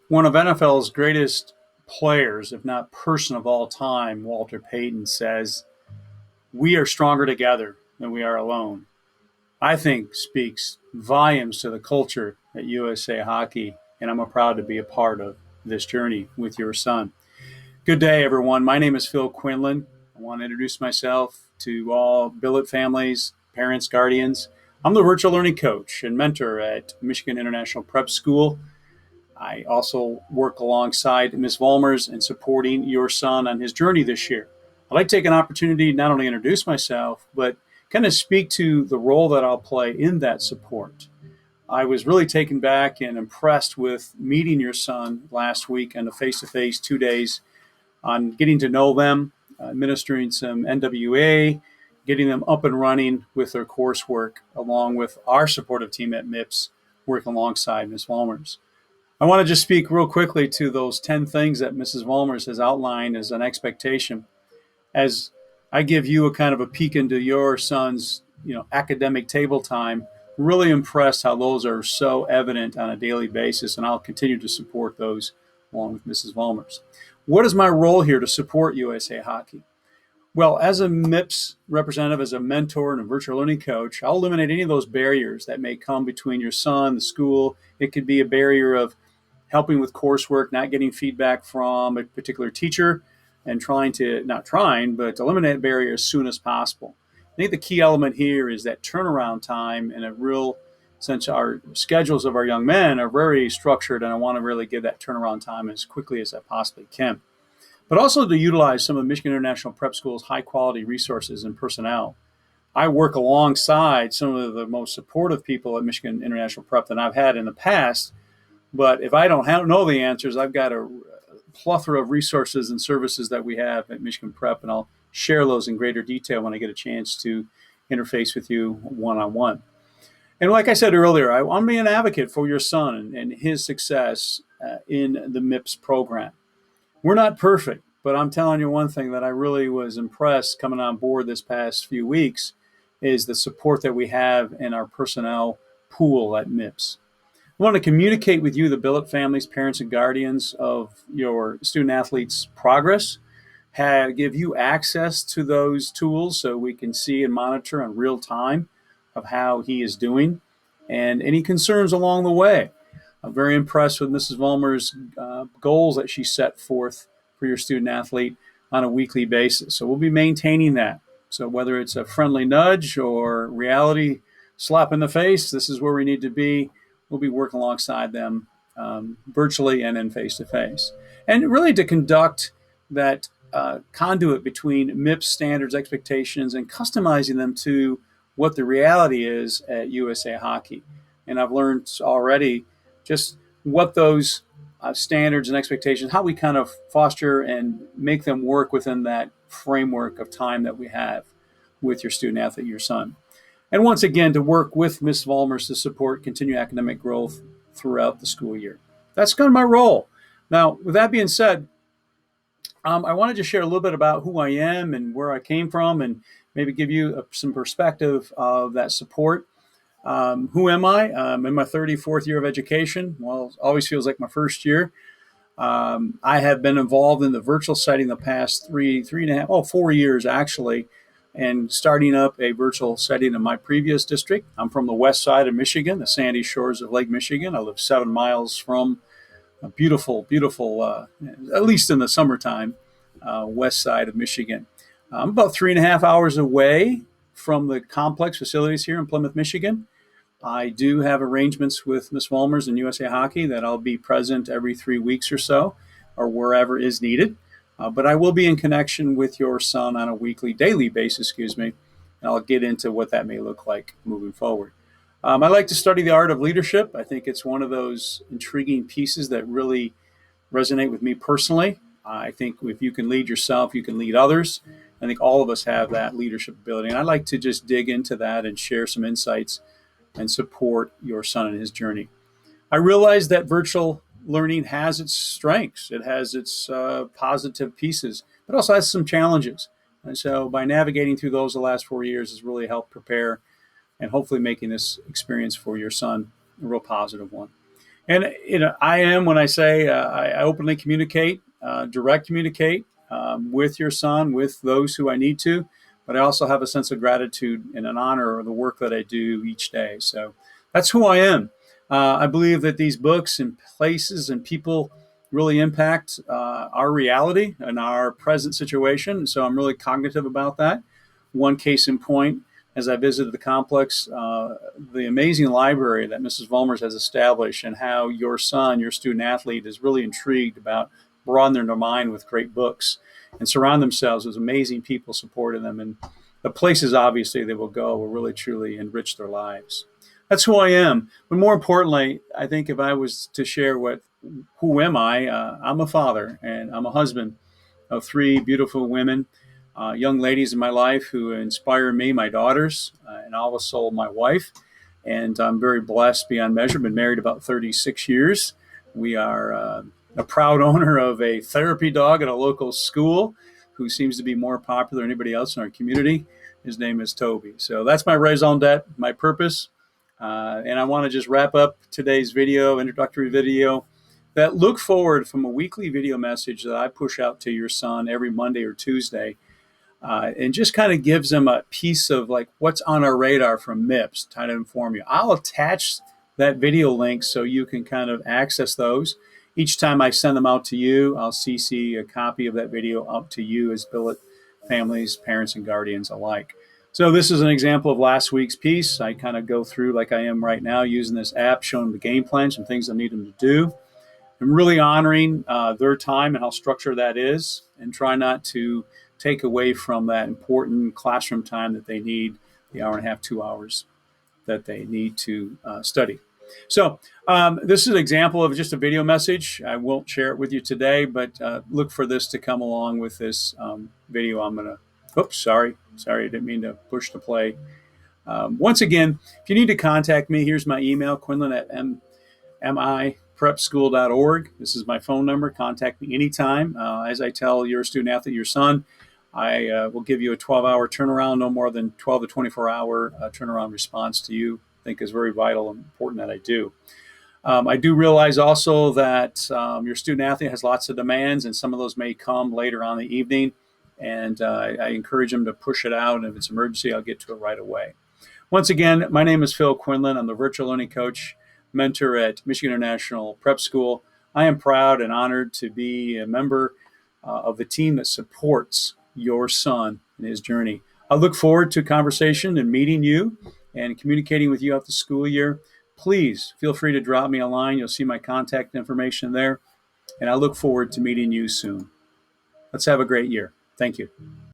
One of NFL's greatest players, if not person of all time, Walter Payton, says, "We are stronger together than we are alone." I think speaks volumes to the culture at USA Hockey, and I'm proud to be a part of this journey with your son. Good day, everyone. My name is Phil Quinlan. I want to introduce myself to all billet families, parents, guardians. I'm the virtual learning coach and mentor at Michigan International Prep School. I also work alongside Ms. Vollmers in supporting your son on his journey this year. I'd like to take an opportunity not only to introduce myself, but kind of speak to the role that I'll play in that support. I was really taken back and impressed with meeting your son last week on a face-to-face 2 days on getting to know them, administering some NWA, getting them up and running with their coursework, along with our supportive team at MIPS, working alongside Ms. Vollmers. I want to just speak real quickly to those 10 things that Mrs. Vollmers has outlined as an expectation. As I give you a kind of a peek into your son's, academic table time, really impressed how those are so evident on a daily basis, and I'll continue to support those along with Mrs. Vollmers. What is my role here to support USA Hockey? Well, as a MIPS representative, as a mentor and a virtual learning coach, I'll eliminate any of those barriers that may come between your son, the school. It could be a barrier of helping with coursework, not getting feedback from a particular teacher, and not trying, but eliminate barrier as soon as possible. I think the key element here is that turnaround time in a real sense. Our schedules of our young men are very structured, and I want to really give that turnaround time as quickly as I possibly can. But also to utilize some of Michigan International Prep School's high quality resources and personnel. I work alongside some of the most supportive people at Michigan International Prep that I've had in the past. But if I don't know the answers, I've got a plethora of resources and services that we have at Michigan Prep, and I'll share those in greater detail when I get a chance to interface with you one-on-one. And like I said earlier, I want to be an advocate for your son and his success in the MIPS program. We're not perfect, but I'm telling you one thing that I really was impressed coming on board this past few weeks is the support that we have in our personnel pool at MIPS. I want to communicate with you, the billet families, parents, and guardians of your student athlete's progress, give you access to those tools so we can see and monitor in real time of how he is doing and any concerns along the way. I'm very impressed with Mrs. Vollmer's goals that she set forth for your student athlete on a weekly basis. So we'll be maintaining that. So whether it's a friendly nudge or reality slap in the face, this is where we need to be. We'll be working alongside them virtually and in face-to-face. And really to conduct that conduit between MIPS standards, expectations, and customizing them to what the reality is at USA Hockey. And I've learned already just what those standards and expectations, how we kind of foster and make them work within that framework of time that we have with your student athlete, your son. And once again, to work with Ms. Vollmers to support continued academic growth throughout the school year. That's kind of my role. Now, with that being said, I wanted to share a little bit about who I am and where I came from and maybe give you some perspective of that support. Who am I? I'm in my 34th year of education. Well, it always feels like my first year. I have been involved in the virtual setting the past 4 years actually, and starting up a virtual setting in my previous district. I'm from the west side of Michigan, the sandy shores of Lake Michigan. I live 7 miles from a beautiful, at least in the summertime, west side of Michigan. I'm about 3.5 hours away from the complex facilities here in Plymouth, Michigan. I do have arrangements with Ms. Vollmers and USA Hockey that I'll be present every 3 weeks or so, or wherever is needed. But I will be in connection with your son on a daily basis, and I'll get into what that may look like moving forward. I like to study the art of leadership. I think it's one of those intriguing pieces that really resonate with me personally. I think if you can lead yourself, you can lead others. I think all of us have that leadership ability. And I'd like to just dig into that and share some insights and support your son in his journey. I realize that virtual learning has its strengths. It has its positive pieces, but also has some challenges. And so by navigating through those the last 4 years has really helped prepare and hopefully making this experience for your son a real positive one. And I am when I say I openly communicate, direct communicate with your son, with those who I need to, but I also have a sense of gratitude and an honor of the work that I do each day. So that's who I am. I believe that these books and places and people really impact our reality and our present situation. So I'm really cognitive about that. One case in point, as I visited the complex, the amazing library that Mrs. Volmers has established, and how your son, your student athlete, is really intrigued about broadening their mind with great books and surround themselves with amazing people supporting them. And the places, obviously, they will go will really, truly enrich their lives. That's who I am. But more importantly, I think if I was to share who am I, I'm a father and I'm a husband of three beautiful women, young ladies in my life who inspire me, my daughters, and also my wife. And I'm very blessed beyond measure. Been married about 36 years. We are a proud owner of a therapy dog at a local school who seems to be more popular than anybody else in our community. His name is Toby. So that's my raison d'etre, my purpose. And I want to just wrap up today's video, introductory video, that look forward from a weekly video message that I push out to your son every Monday or Tuesday, and just kind of gives them a piece of like what's on our radar from MIPS, trying to inform you. I'll attach that video link so you can kind of access those. Each time I send them out to you, I'll CC a copy of that video up to you as billet families, parents, and guardians alike. So this is an example of last week's piece. I kind of go through like I am right now using this app, showing them the game plan, some things I need them to do. I'm really honoring their time and how structured that is, and try not to take away from that important classroom time that they need, the hour and a half, 2 hours that they need to study. So this is an example of just a video message. I won't share it with you today, but look for this to come along with this video. I'm going to, oops, sorry, I didn't mean to push the play. Once again, if you need to contact me, here's my email, Quinlan at miprepschool.org. This is my phone number. Contact me anytime. As I tell your student athlete, your son, I will give you a 12-hour turnaround, no more than 12 to 24-hour turnaround response to you. I think is very vital and important that I do. I do realize also that your student athlete has lots of demands, and some of those may come later on in the evening. And I encourage them to push it out. And if it's an emergency, I'll get to it right away. Once again, my name is Phil Quinlan. I'm the virtual learning coach, mentor at Michigan International Prep School. I am proud and honored to be a member of the team that supports your son in his journey. I look forward to conversation and meeting you and communicating with you out the school year. Please feel free to drop me a line. You'll see my contact information there. And I look forward to meeting you soon. Let's have a great year. Thank you.